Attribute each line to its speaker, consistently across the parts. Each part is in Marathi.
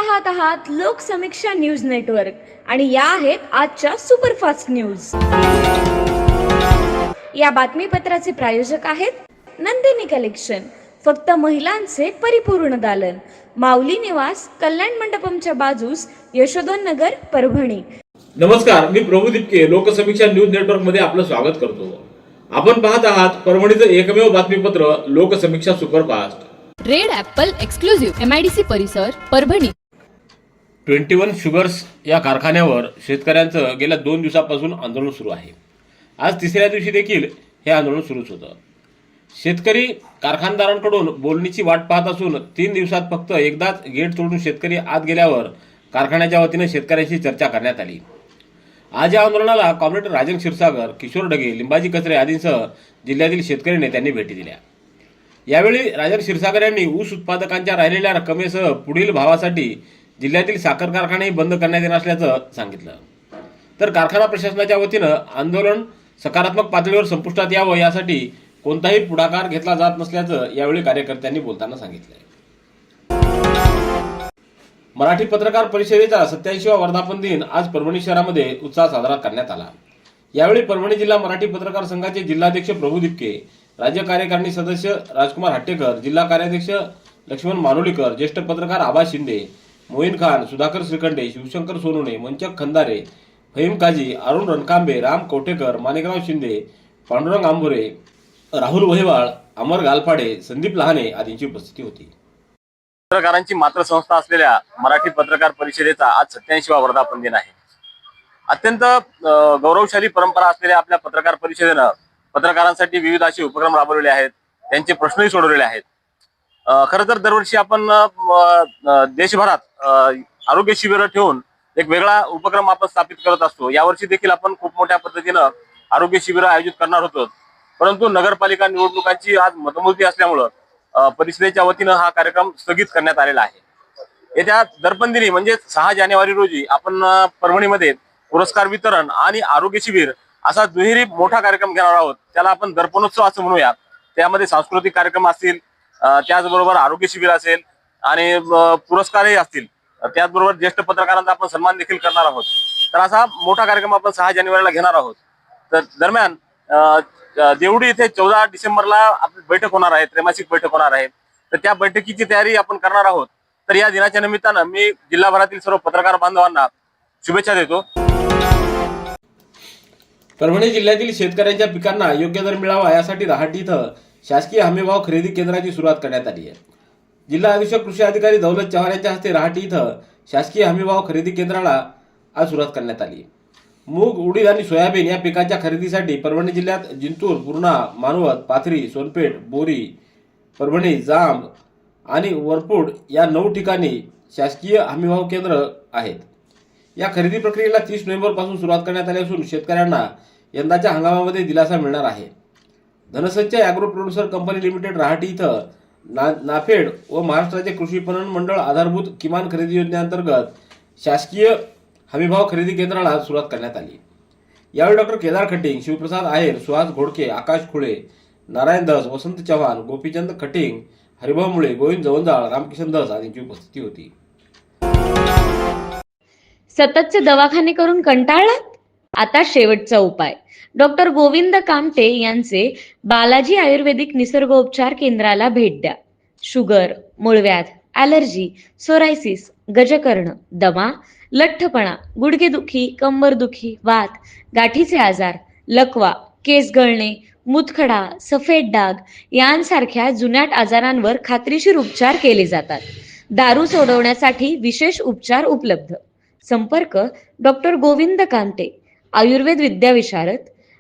Speaker 1: पाहत आहात लोकसमीक्षा न्यूज नेटवर्क आणि या आहेत आजच्या सुपरफास्ट न्यूज। या बातमीपत्राचे प्रायोजक आहेत नंदिनी कलेक्शन, फक्त महिलांचे परिपूर्ण दालन, माऊली निवास, कल्याण मंडपमच्या बाजूस, यशोधन नगर, परभणी।
Speaker 2: नमस्कार, मी प्रभू दिपके लोकसमीक्षा न्यूज नेटवर्क मध्ये आपलं स्वागत करतो। आपण पाहत आहात परभणीचं एकमेव बातमीपत्र Loksamiksha superfast.
Speaker 3: Red Apple exclusive MIDC परिसर परभणी।
Speaker 2: 21 शुगर्स या कारखान्यावर शेतकऱ्यांचं गेल्या 2 दिवसापासून आंदोलन सुरू आहे। आज तिसऱ्या दिवशी देखील हे आंदोलन सुरूच होतं। शेतकरी कारखानदारांकडून बोलणीची वाट पाहत असून 3 दिवसात फक्त एकदाच गेट तोडून शेतकरी आत गेल्यावर कारखान्याच्या वतीने शेतकऱ्यांशी चर्चा करण्यात आली। आज या आंदोलनाला कॉम्रेड राजन क्षीरसागर, किशोर ढगे, लिंबाजी कचरे आदींसह जिल्ह्यातील शेतकरी नेत्यांनी भेटी दिल्या। यावेळी राजन क्षीरसागर यांनी ऊस उत्पादकांच्या राहिलेल्या रकमेसह पुढील भावासाठी जिल्ह्यातील साखर कारखाने बंद करण्यात येणार असल्याचं सांगितलं। तर कारखाना प्रशासनाच्या वतीनं आंदोलन सकारात्मक पातळीवर संपुष्टात यावं यासाठी कोणताही पुढाकार घेतला जात नसल्याचं यावेळी कार्यकर्त्यांनी बोलताना सांगितलंय। मराठी पत्रकार परिषदेचा 87वा वर्धापन दिन आज परभणी शहरामध्ये उत्साहात साजरा करण्यात आला। यावेळी परभणी जिल्हा मराठी पत्रकार संघाचे जिल्हाध्यक्ष प्रभू दिपके, राज्य कार्यकारिणी सदस्य राजकुमार हट्टेकर, जिल्हा कार्याध्यक्ष लक्ष्मण मानोलीकर, ज्येष्ठ पत्रकार आबा शिंदे, मोईन खान, सुधाकर श्रीखंडे, शिवशंकर सोनवणे, मंचक खंदारे, फहीम काजी, अरुण रणकांबे, राम कवठेकर, माणिकराव शिंदे, पांडुरंग आंबोरे, राहुल वहिवाळ, अमर गालफाडे, संदीप लहाने आदींची उपस्थिती होती।
Speaker 4: पत्रकारांची मातृसंस्था असलेल्या मराठी पत्रकार परिषदेचा आज 87वा वर्धापन दिन आहे। अत्यंत गौरवशाली परंपरा असलेल्या आपल्या पत्रकार परिषदेनं पत्रकारांसाठी विविध असे उपक्रम राबवलेले आहेत, त्यांचे प्रश्नही सोडवलेले आहेत। खरं तर दरवर्षी आपण देशभरात आरोग्य शिबिर ठेवून एक वेगळा उपक्रम आपण स्थापित करत असतो। यावर्षी देखील आपण खूप मोठ्या पद्धतीनं आरोग्य शिबिर आयोजित करणार होतो, परंतु नगरपालिका निवडणुकांची आज मतमोजणी असल्यामुळं परिषदेच्या वतीनं हा कार्यक्रम स्थगित करण्यात आलेला आहे। येत्या दर्पण दिनी म्हणजे 6 जानेवारी रोजी आपण परभणीमध्ये पुरस्कार वितरण आणि आरोग्य शिबिर असा दुहेरी मोठा कार्यक्रम घेणार आहोत। त्याला आपण दर्पणोत्सव असं म्हणूया। त्यामध्ये सांस्कृतिक कार्यक्रम असतील, त्याचबरोबर आरोग्य शिबिर असेल आणि पुरस्कारही असतील, त्याचबरोबर ज्येष्ठ पत्रकारांचा आपण सन्मान देखील करणार आहोत। तर असा मोठा कार्यक्रम आपण 6 जानेवारीला घेणार आहोत। तर दरम्यान देवडी इथे 14 डिसेंबरला आपली बैठक होणार आहे, त्रैमासिक बैठक होणार आहे। तर त्या बैठकीची तयारी आपण करणार आहोत। तर या दिनाच्या निमित्तानं मी जिल्हाभरातील सर्व पत्रकार बांधवांना शुभेच्छा देतो।
Speaker 2: परभणी जिल्ह्यातील शेतकऱ्यांच्या पिकांना योग्य दर मिळावा यासाठी रहाटी इथं शासकीय हमीभाव खरेदी केंद्राची सुरुवात करण्यात आली आहे। जिल्हा अधीक्षक कृषी अधिकारी दौलत चव्हाण यांच्या हस्ते रहाटी इथं शासकीय हमीभाव खरेदी केंद्राला आज सुरुवात करण्यात आली। मूग, उडीद आणि सोयाबीन या पिकांच्या खरेदीसाठी परभणी जिल्ह्यात जिंतूर, पूर्णा, मानवत, पाथरी, सोनपेठ, बोरी, परभणी, जांब आणि वरपूड या 9 ठिकाणी शासकीय हमीभाव केंद्र आहेत। या खरेदी प्रक्रियेला 30 नोव्हेंबर पासून सुरुवात करण्यात आली असून शेतकऱ्यांना यंदाच्या हंगामामध्ये दिलासा मिळणार आहे। Dhansanchay agro producer company limited Rahati इथं नाफेड व महाराष्ट्राचे कृषी विपणन मंडळ आधारभूत किमान खरेदी योजनेअंतर्गत शासकीय हमीभाव खरेदी केंद्राला सुरुवात करण्यात आली। यावेळी डॉक्टर केदार खटिंग, शिवप्रसाद आहेर, सुहास घोडके, आकाश खुळे, नारायण दस, वसंत चव्हाण, गोपीचंद खटिंग, हरिभाऊ मुळे, गोविंद जवंजाळ, रामकिशन दस आदींची उपस्थिती होती।
Speaker 1: सततचे दवाखाने करून कंटाळलात? आता शेवटचा उपाय। डॉक्टर गोविंद कामटे यांचे बालाजी आयुर्वेदिक निसर्गोपचार केंद्राला भेट द्या। शुगर, मूळव्याध, ॲलर्जी, सोरायसिस, गजकर्ण, दमा, लठ्ठपणा, गुडघेदुखी, कंबरदुखी, वात, गाठीचे आजार, लकवा, केस गळणे, मूतखडा, सफेद डाग यांसारख्या जुनाट आजारांवर खात्रीशीर उपचार केले जातात। दारू सोडवण्यासाठी विशेष उपचार उपलब्ध। संपर्क डॉक्टर गोविंद कामटे, आयुर्वेद विद्याविशारद,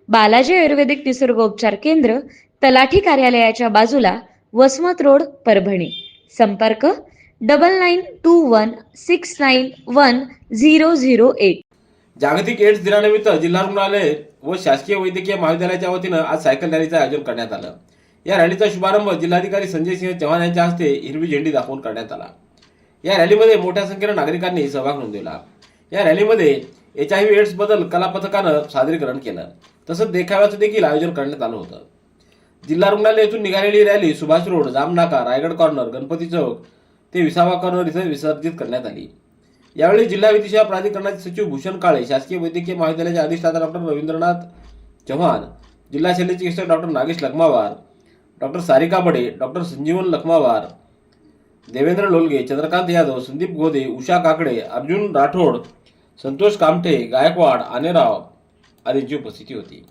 Speaker 1: बालाजी आयुर्वेदिक निसर्गोपचार केंद्र, तलाठी कार्यालयाच्या बाजूला, वसमत रोड, परभणी। संपर्क 9921691008।
Speaker 2: जागतिक एड्स दिनानिमित्त जिल्हा रुग्णालय व शासकीय वैद्यकीय महाविद्यालयाच्या वतीनं आज सायकल रॅलीचं आयोजन करण्यात आलं। या रॅलीचा शुभारंभ जिल्हाधिकारी संजय सिंह चव्हाण यांच्या हस्ते हिरवी झेंडी दाखवून करण्यात आला। या रॅलीमध्ये मोठ्या संख्येनं नागरिकांनी सहभाग नोंदवला। या रॅलीमध्ये HIV एड्स बद्दल कलापथकानं सादरीकरण केलं, तसंच देखाव्याचं देखील आयोजन करण्यात आलं होतं। जिल्हा रुग्णालयातून निघालेली rally Subhash road, Jamnaka, Raigad corner, Ganpati चौक, ते विसावा कॉर्नर इथं विसर्जित करण्यात आली। यावेळी जिल्हा विधिसेवा प्राधिकरणाचे सचिव भूषण काळे, शासकीय वैद्यकीय महाविद्यालयाचे अधिष्ठाता डॉक्टर रवींद्रनाथ चव्हाण, जिल्हा शल्यचिकित्सक डॉक्टर नागेश लखमावार, डॉक्टर सारिका बडे, डॉक्टर संजीवन लखमावार, देवेंद्र लोलगे, चंद्रकांत यादव, संदीप गोदे, उषा काकडे, अर्जुन राठोड, संतोष कामठे, गायकवाड, आनेराव आदींची उपस्थिती होती।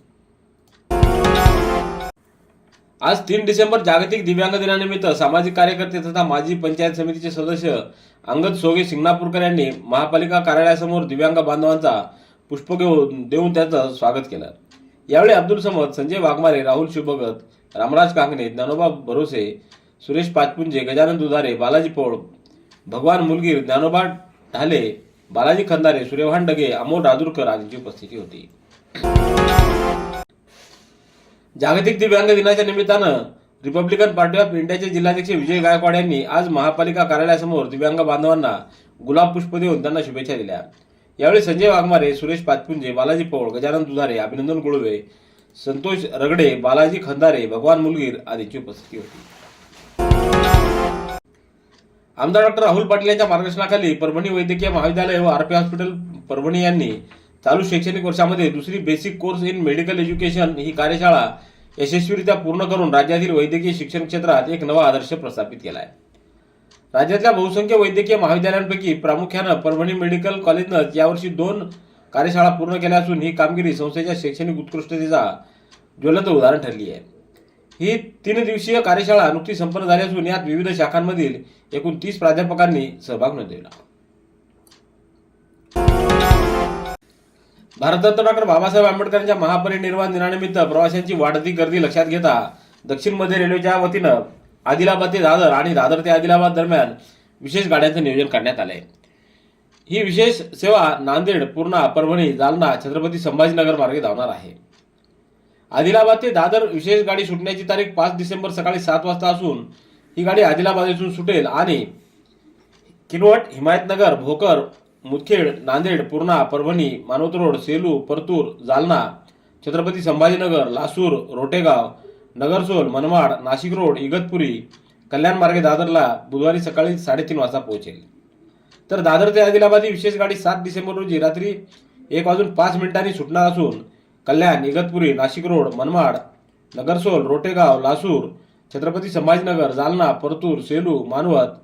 Speaker 2: आज 3 डिसेंबर जागतिक दिव्यांग दिनानिमित्त सामाजिक कार्यकर्ते तथा माजी पंचायत समितीचे सदस्य अंगद सोगे सिंगणापूरकर यांनी महापालिका कार्यालयासमोर दिव्यांग बांधवांचा पुष्प देऊन त्यांचं स्वागत केलं। यावेळी अब्दुल समद, संजय वाघमारे, राहुल शुभगत, रामराज कांगणे, ज्ञानोबा भरोसे, सुरेश पाचपुंजे, गजानन दुधारे, बालाजी पोळ, भगवान मुलगीर, ज्ञानोबा ढाले, बालाजी खंदारे, सूर्यभान डगे, अमोल राजूरकर आदींची उपस्थिती होती। जागतिक दिव्यांग दिनाच्या निमित्तानं रिपब्लिकन पार्टी ऑफ इंडियाचे जिल्हाध्यक्ष विजय गायकवाड यांनी आज महापालिका कार्यालयासमोर दिव्यांग बांधवांना गुलाब पुष्प देऊन त्यांना शुभेच्छा दिल्या। यावेळी संजय वाघमारे, सुरेश पाचपुंजे, बालाजी पोळ, गजानन दुधारे, अभिनंदन गुळवे, संतोष रगडे, बालाजी खंदारे, भगवान मुलगीर आदींची उपस्थिती होती। आमदार डॉक्टर राहुल पाटील यांच्या मार्गदर्शनाखाली परभणी वैद्यकीय महाविद्यालय व आरपी हॉस्पिटल परभणी यांनी चालू शैक्षणिक वर्षामध्ये दुसरी basic course in medical education ही कार्यशाळा यशस्वीरित्या पूर्ण करून राज्यातील वैद्यकीय शिक्षण क्षेत्रात एक नवा आदर्श प्रस्थापित केला आहे। राज्यातल्या बहुसंख्य वैद्यकीय महाविद्यालयांपैकी प्रामुख्यानं परभणी मेडिकल कॉलेजनं यावर्षी 2 कार्यशाळा पूर्ण केल्या असून ही कामगिरी संस्थेच्या शैक्षणिक उत्कृष्टतेचा ज्वलंत उदाहरण ठरली आहे। ही 3 दिवसीय कार्यशाळा नुकतीच संपन्न झाली असून यात विविध शाखांमधील एकूण 30 प्राध्यापकांनी सहभाग नोंदवला। भारतरत्न डॉक्टर बाबासाहेब आंबेडकरांच्या महापरिनिर्वाण दिनानिमित्त प्रवाशांची वाढती गर्दी लक्षात घेता दक्षिण मध्य रेल्वेच्या वतीनं आदिलाबाद ते दादर आणि दादर ते आदिलाबाद दरम्यान विशेष गाड्यांचं नियोजन करण्यात आलंय। ही विशेष सेवा नांदेड, पूर्णा, परभणी, जालना, छत्रपती संभाजीनगर मार्गे धावणार आहे। आदिलाबाद ते दादर विशेष गाडी सुटण्याची तारीख 5 डिसेंबर सकाळी 7 वाजता असून ही गाडी आदिलाबाद येथून सुटेल आणि किनवट, हिमायतनगर, भोकर, मुदखेड, नांदेड, पूर्णा, परभणी, मानवत रोड, सेलू, परतूर, जालना, छत्रपती संभाजीनगर, लासूर, रोटेगाव, नगरसोल, मनमाड, नाशिक रोड, इगतपुरी, कल्याण मार्गे दादरला बुधवारी सकाळी 3:30 वाजता पोहोचेल। तर दादर ते आदिलाबाद ही विशेष गाडी 7 डिसेंबर रोजी रात्री 1:05 सुटणार असून कल्याण, इगतपुरी, नाशिक रोड, मनमाड, नगरसोल, रोटेगाव, लासूर, छत्रपती संभाजीनगर, जालना, परतूर, सेलू, मानवत,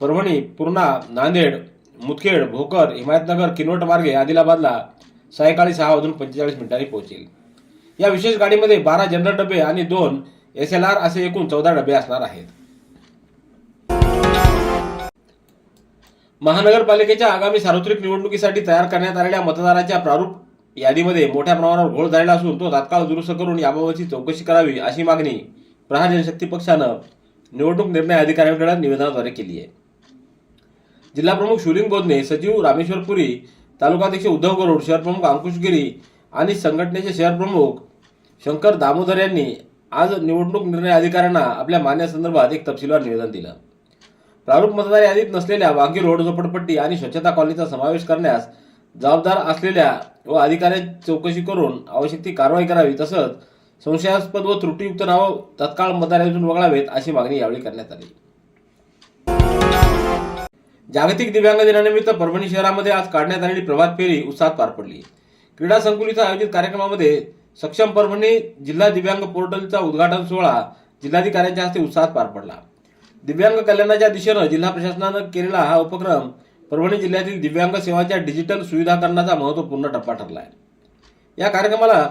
Speaker 2: परभणी, पूर्णा, नांदेड, मुदखेड, भोकर, हिमायतनगर, किनवट मार्गे आदिलाबादला सायंकाळी 6:45 पोहोचेल। या विशेष गाडीमध्ये 12 जनरल डबे आणि 2 SLR असे एकूण 14 डबे असणार आहेत। महानगरपालिकेच्या आगामी सार्वत्रिक निवडणुकीसाठी तयार करण्यात आलेल्या मतदाराच्या प्रारूप यादीमध्ये मोठ्या प्रमाणावर घोळ झालेला असून तो तात्काळ दुरुस्त करून याबाबतची चौकशी करावी अशी मागणी प्रहार जनशक्ती पक्षानं निवडणूक निर्णय अधिकाऱ्यांकडे निवेदनाद्वारे केली आहे। जिल्हा प्रमुख शुलिंग बोधने, सचिव रामेश्वरपुरी, तालुकाध्यक्ष उद्धव गरुड, शहर प्रमुख अंकुश गिरी आणि संघटनेचे शहर प्रमुख शंकर दामोदर यांनी आज निवडणूक निर्णय अधिकाऱ्यांना आपल्या मागण्यासंदर्भात एक तपशीलवार निवेदन दिलं। प्रारूप मतदार यादीत नसलेल्या वाघी रोड, झोपडपट्टी आणि स्वच्छता कॉलनीचा समावेश करण्यास जबाबदार असलेल्या व अधिकाऱ्यांची चौकशी करून आवश्यक ती कारवाई करावी, तसंच संशयास्पद व त्रुटीयुक्त नाव तत्काळ मतदार यादीतून वगळावेत अशी मागणी यावेळी करण्यात आली। जागतिक दिव्यांग दिनानिमित्त परभणी शहरामध्ये आज काढण्यात आलेली प्रभात फेरी उत्साहात पार पडली। क्रीडा संकुल इथं आयोजित कार्यक्रमामध्ये सक्षम परभणी जिल्हा दिव्यांग पोर्टलचा उद्घाटन सोहळा जिल्हाधिकाऱ्यांच्या हस्ते उत्साहात पार पडला। दिव्यांग कल्याणाच्या दिशेनं जिल्हा प्रशासनानं केलेला हा उपक्रम परभणी जिल्ह्यातील दिव्यांग सेवांच्या डिजिटल सुविधाकरणाचा महत्त्वपूर्ण टप्पा ठरला आहे। या कार्यक्रमाला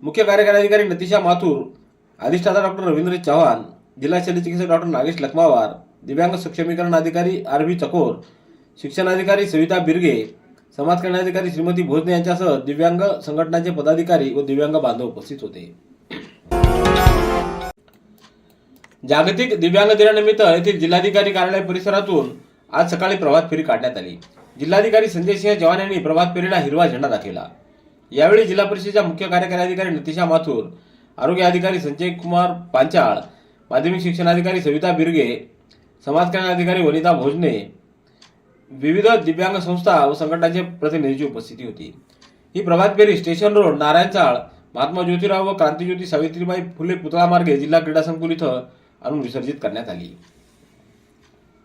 Speaker 2: मुख्य कार्यकारी अधिकारी नतिशा माथुर, अधिष्ठाता डॉक्टर रवींद्र चव्हाण, जिल्हा शल्यचिकित्सक डॉक्टर नागेश लखमावार, दिव्यांग सक्षमीकरण अधिकारी RV चकोर, शिक्षण अधिकारी सविता बिरगे, समाज कल्याण अधिकारी श्रीमती भोजने यांच्यासह दिव्यांग संघटनांचे पदाधिकारी व दिव्यांग बांधव उपस्थित होते। जागतिक दिव्यांग दिनानिमित्त येथील जिल्हाधिकारी कार्यालय परिसरातून आज सकाळी प्रभात फेरी काढण्यात आली। जिल्हाधिकारी संजय सिंह चव्हाण यांनी प्रभात फेरीला हिरवा झेंडा दाखवला। यावेळी जिल्हा परिषदेच्या मुख्य कार्यकारी अधिकारी नतिशा माथुर, आरोग्य अधिकारी संजय कुमार पांचाळ, माध्यमिक शिक्षण अधिकारी सविता बिरगे, समाज कल्याण अधिकारी वनिता भोजने, विविध दिव्यांग संस्था व संघटनांचे प्रतिनिधींची उपस्थिती होती। ही प्रभात फेरी स्टेशन रोड, नारायण चाळ, महात्मा ज्योतिराव व क्रांतिज्योती सावित्रीबाई फुले पुतळा मार्गे जिल्हा क्रीडा संकुल इथं आणून विसर्जित करण्यात आली।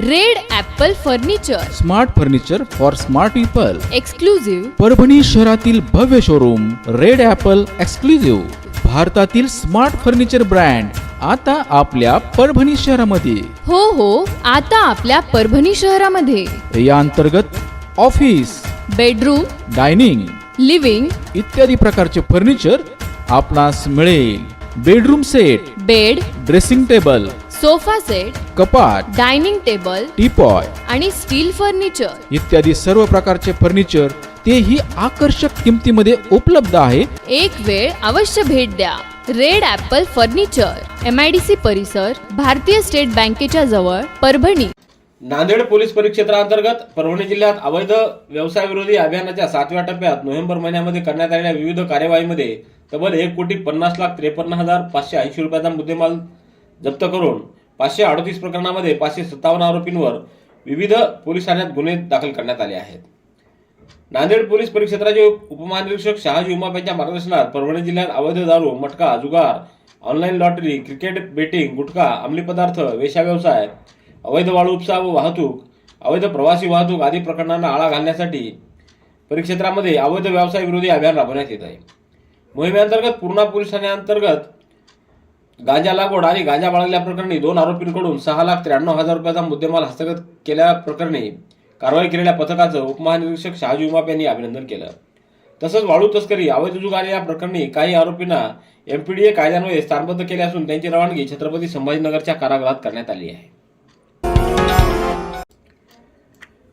Speaker 3: Red Apple furniture,
Speaker 5: smart furniture for smart people.
Speaker 3: Exclusive
Speaker 5: Parbhani शहरातील भव्य शोरूम रेड ॲपल एक्सक्लुझिव्ह, भारतातील स्मार्ट फर्निचर ब्रँड आता आपल्या परभणी शहरामध्ये.
Speaker 3: हो आता आपल्या परभणी शहरामध्ये.
Speaker 5: या अंतर्गत ऑफिस,
Speaker 3: बेडरूम,
Speaker 5: डायनिंग
Speaker 3: लिव्हिंग,
Speaker 5: इत्यादी प्रकारचे फर्निचर आपणास मिळेल. Bedroom set,
Speaker 3: bed,
Speaker 5: dressing table,
Speaker 3: sofa set,
Speaker 5: कपाट,
Speaker 3: डायनिंग टेबल
Speaker 5: टीपॉय
Speaker 3: आणि स्टील फर्निचर
Speaker 5: इत्यादी सर्व प्रकारचे फर्निचर तेही आकर्षक किमतीमध्ये उपलब्ध आहे.
Speaker 3: एक वेळ अवश्य भेट द्या. रेड ॲपल फर्निचर, MIDC परिसर, भारतीय स्टेट बँकेच्या जवळ, परभणी.
Speaker 2: नांदेड पोलीस परिक्षेत्रांतर्गत परभणी जिल्ह्यात अवैध व्यवसाय विरोधी अभियानाच्या 7व्या टप्प्यात नोव्हेंबर महिन्यामध्ये करण्यात आलेल्या विविध कार्यवाहीमध्ये तब्बल 1,50,53,580 रुपयाचा मुद्देमाल जप्त करून 538 प्रकरणामध्ये 557 आरोपींवर विविध पोलीस ठाण्यात गुन्हे दाखल करण्यात आले आहेत. नांदेड पोलीस परिक्षेत्राचे उपमहानिरीक्षक शहाजी उमाप यांच्या मार्गदर्शनात परभणी जिल्ह्यात अवैध दारू, मटका, जुगार, ऑनलाईन लॉटरी, क्रिकेट बेटिंग, गुटखा, अंमली पदार्थ, वेश्या व्यवसाय, अवैध वाळू उपसा व वाहतूक, अवैध प्रवासी वाहतूक आदी प्रकरणांना आळा घालण्यासाठी परिक्षेत्रामध्ये अवैध व्यवसाय विरोधी अभियान राबवण्यात येत आहे. मोहिमेअंतर्गत पूर्णा पोलीस ठाण्याअंतर्गत गांजा लागवड आणि गांजा बाळगल्याप्रकरणी 2 आरोपींकडून 6,93,000 रुपयाचा मुद्देमाल हस्तगत केल्याप्रकरणी कारवाई केलेल्या पथकाचं उपमहानिरीक्षक शहाजी उमाप यांनी अभिनंदन केलं. तसंच वाळू तस्करी, अवैध जुगार या प्रकरणी काही आरोपींना MPDA कायद्यान्वये स्थानबद्ध केले असून त्यांची रवानगी छत्रपती संभाजीनगरच्या कारागृहात करण्यात आली आहे.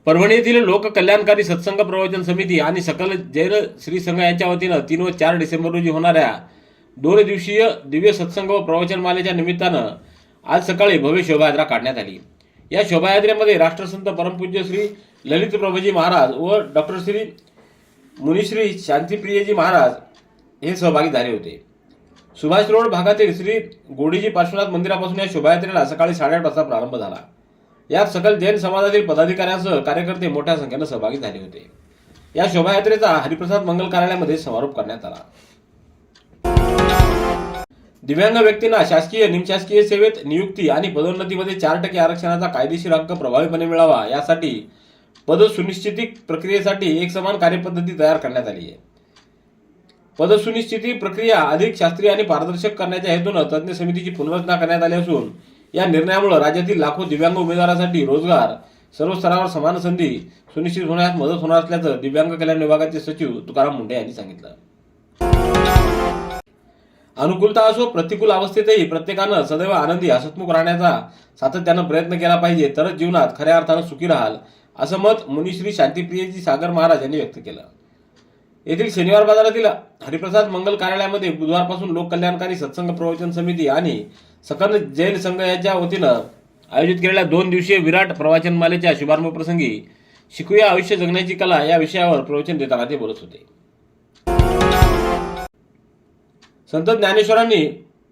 Speaker 2: परभणी येथील लोक कल्याणकारी सत्संग प्रवचन समिती आणि सकल जैन श्री संघ यांच्या वतीनं 3 व 4 डिसेंबर रोजी होणाऱ्या 2 दिवसीय दिव्य सत्संग व प्रवचनमालेच्या निमित्तानं आज सकाळी भव्य शोभायात्रा काढण्यात आली. या शोभायात्रेमध्ये राष्ट्रसंत परमपूज्य श्री ललित प्रभूजी महाराज व डॉक्टर श्री मुनिश्री शांतिप्रियजी महाराज हे सहभागी झाले होते. सुभाष रोड भागातील श्री गोडीजी पार्श्वनाथ मंदिरापासून या शोभायात्रेला सकाळी 8:30 वाजता प्रारंभ झाला. यात सकल जैन समाजातील पदाधिकाऱ्यांसह कार्यकर्ते मोठ्या संख्येनं सहभागी झाले होते. या शोभायात्रेचा हरिप्रसाद मंगल कार्यालयामध्ये समारोप करण्यात आला. दिव्यांग व्यक्तींना शासकीय, निमशासकीय सेवेत नियुक्ती आणि पदोन्नतीमध्ये 4% आरक्षणाचा कायदेशीर हक्क प्रभावीपणे मिळावा यासाठी पदसुनिश्चिती प्रक्रियेसाठी एक समान कार्यपद्धती तयार करण्यात आली आहे. पदसुनिश्चिती प्रक्रिया अधिक शास्त्रीय आणि पारदर्शक करण्याच्या हेतून तज्ज्ञ समितीची पुनर्रचना करण्यात आली असून या निर्णयामुळे राज्यातील लाखो दिव्यांग उमेदवारांसाठी रोजगार, सर्व स्तरावर समान संधी सुनिश्चित होण्यास मदत होणार असल्याचं दिव्यांग कल्याण विभागाचे सचिव तुकाराम मुंडे यांनी सांगितलं. अनुकूलता असो प्रतिकूल अवस्थेतही प्रत्येकानं सदैव आनंदी हसतमुख राहण्याचा सातत्यानं प्रयत्न केला पाहिजे, तरच जीवनात खऱ्या अर्थानं सुखी राहाल, असं मत मुनिश्री शांतिप्रियजी सागर महाराज यांनी व्यक्त केलं. येथील शनिवार बाजारातील हरिप्रसाद मंगल कार्यालयामध्ये बुधवारपासून लोक कल्याणकारी सत्संग प्रवचन समिती आणि सकल जैन संघ यांच्या वतीनं आयोजित केलेल्या 2 दिवसीय विराट प्रवचनमालेच्या शुभारंभ प्रसंगी शिकूया आयुष्य जगण्याची कला या विषयावर प्रवचन देताना ते बोलत होते. संत ज्ञानेश्वरांनी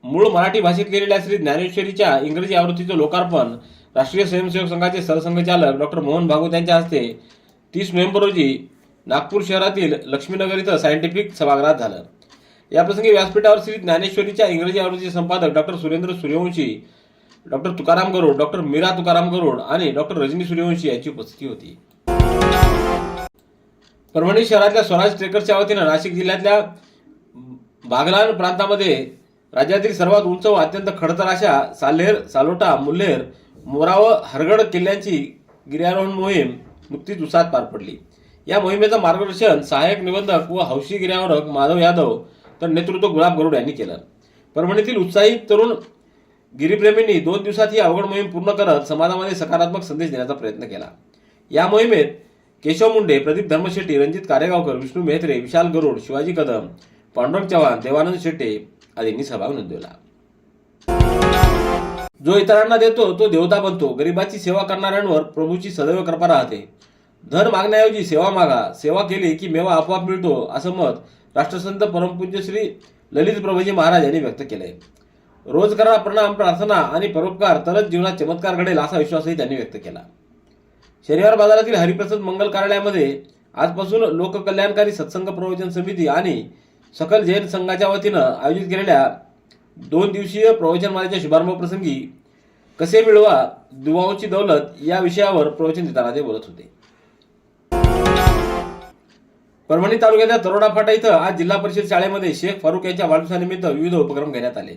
Speaker 2: मूळ मराठी भाषेत लिहिलेल्या श्री ज्ञानेश्वरीच्या इंग्रजी आवृत्तीचं लोकार्पण राष्ट्रीय स्वयंसेवक संघाचे सरसंघचालक डॉक्टर मोहन भागवत यांच्या हस्ते 30 नोव्हेंबर रोजी नागपूर शहरातील लक्ष्मीनगर इथं सायंटिफिक सभागृहात झालं. याप्रसंगी व्यासपीठावर श्री ज्ञानेश्वरीच्या इंग्रजी आवृत्तीचे संपादक डॉक्टर सुरेंद्र सूर्यवंशी, डॉक्टर तुकाराम गरुड, डॉक्टर मीरा तुकाराम गरुड आणि डॉक्टर रजनी सूर्यवंशी यांची उपस्थिती होती. परभणी शहरातल्या स्वराज ट्रेकर्सच्या वतीनं नाशिक जिल्ह्यातल्या बागलाण प्रांतामध्ये राज्यातील सर्वात उंच व अत्यंत खडतर अशा साल्हेर, सालोटा, मुल्हेर, मोरा व हरगड किल्ल्यांची गिर्यारोहण मोहीम नुकतीच उत्साहात पार पडली. या मोहिमेचं मार्गदर्शन सहाय्यक निबंधक व हौशी गिर्यारोहक माधव यादव तर नेतृत्व गुलाब गरुड यांनी केलं. परभणीतील उत्साही तरुण गिरीप्रेमींनी 2 दिवसात ही अवघड मोहीम पूर्ण करत समाजामध्ये सकारात्मक संदेश देण्याचा प्रयत्न केला. या मोहिमेत केशव मुंडे, प्रदीप धर्मशेट्टी, रणजित कारेगावकर, विष्णू मेहत्रे, विशाल गरुड, शिवाजी कदम, पांडुरंग चव्हाण, देवानंद शेट्टे आदींनी सहभाग नोंदवला. जो इतरांना देतो तो देवता बनतो. गरिबाची सेवा करणाऱ्यांवर प्रभूची सदैव कृपा राहते. धन मागण्याऐवजी सेवा मागा. सेवा केली की मेवा आपोआप मिळतो, असं मत राष्ट्रसंत परमपूज्य श्री ललित प्रभूजी महाराज यांनी व्यक्त केलंय. रोज करा प्रणाम, प्रार्थना आणि परोपकार, तरच जीवनात चमत्कार घडेल असा विश्वासही त्यांनी व्यक्त केला. शनिवार बाजारातील हरिप्रसाद मंगल कार्यालयामध्ये आजपासून लोककल्याणकारी सत्संग प्रवचन समिती आणि सकल जैन संघाच्या वतीनं आयोजित केलेल्या 2 दिवसीय प्रवचनमालेच्या शुभारंभ प्रसंगी कसे मिळवा दुवाओची दौलत या विषयावर प्रवचन देताना ते बोलत होते. परभणी तालुक्याच्या तरोडा फाटा इथं आज जिल्हा परिषद शाळेमध्ये शेख फारुक यांच्या वाढदिवसानिमित्त विविध उपक्रम घेण्यात आले.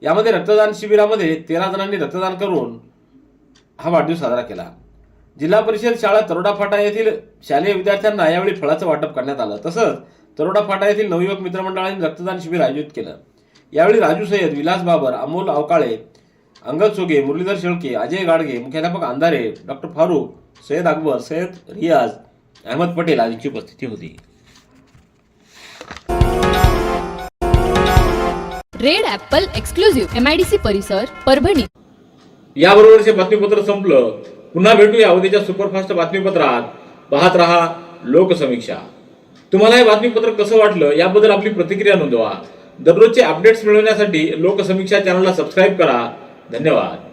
Speaker 2: यामध्ये रक्तदान शिबिरामध्ये 13 जणांनी रक्तदान करून हा वाढदिवस साजरा केला. जिल्हा परिषद शाळा तरोडा फाटा येथील शालेय विद्यार्थ्यांना यावेळी फळाचं वाटप करण्यात आलं. तसंच तरोडा फाटा येथील नवयुवक मित्रमंडळाने रक्तदान शिबिर आयोजित केलं. यावेळी राजू सय्यद, विलास बाबर, अमोल अवकाळे, अंगद सोगे, मुरलीधर शेळके, अजय गाडगे, मुख्याध्यापक अंधारे, डॉक्टर फारुक, सय्यद अकबर, सय्यद रियाज, अहमद पटेल आदींची उपस्थिती होती.
Speaker 3: रेड ॲपल एक्सक्लुझिव्ह MIDC परिसर परभणी.
Speaker 2: याबरोबरचे बातमीपत्र संपलं. पुन्हा भेटूया उद्याच्या सुपरफास्ट बातमीपत्रात. पाहत रहा लोकसमीक्षा. तुम्हाला हे बातमीपत्र कसं वाटलं याबद्दल आपली प्रतिक्रिया नोंदवा. दररोजचे अपडेट्स मिळवण्यासाठी लोकसमीक्षा चॅनलला सबस्क्राईब करा. धन्यवाद.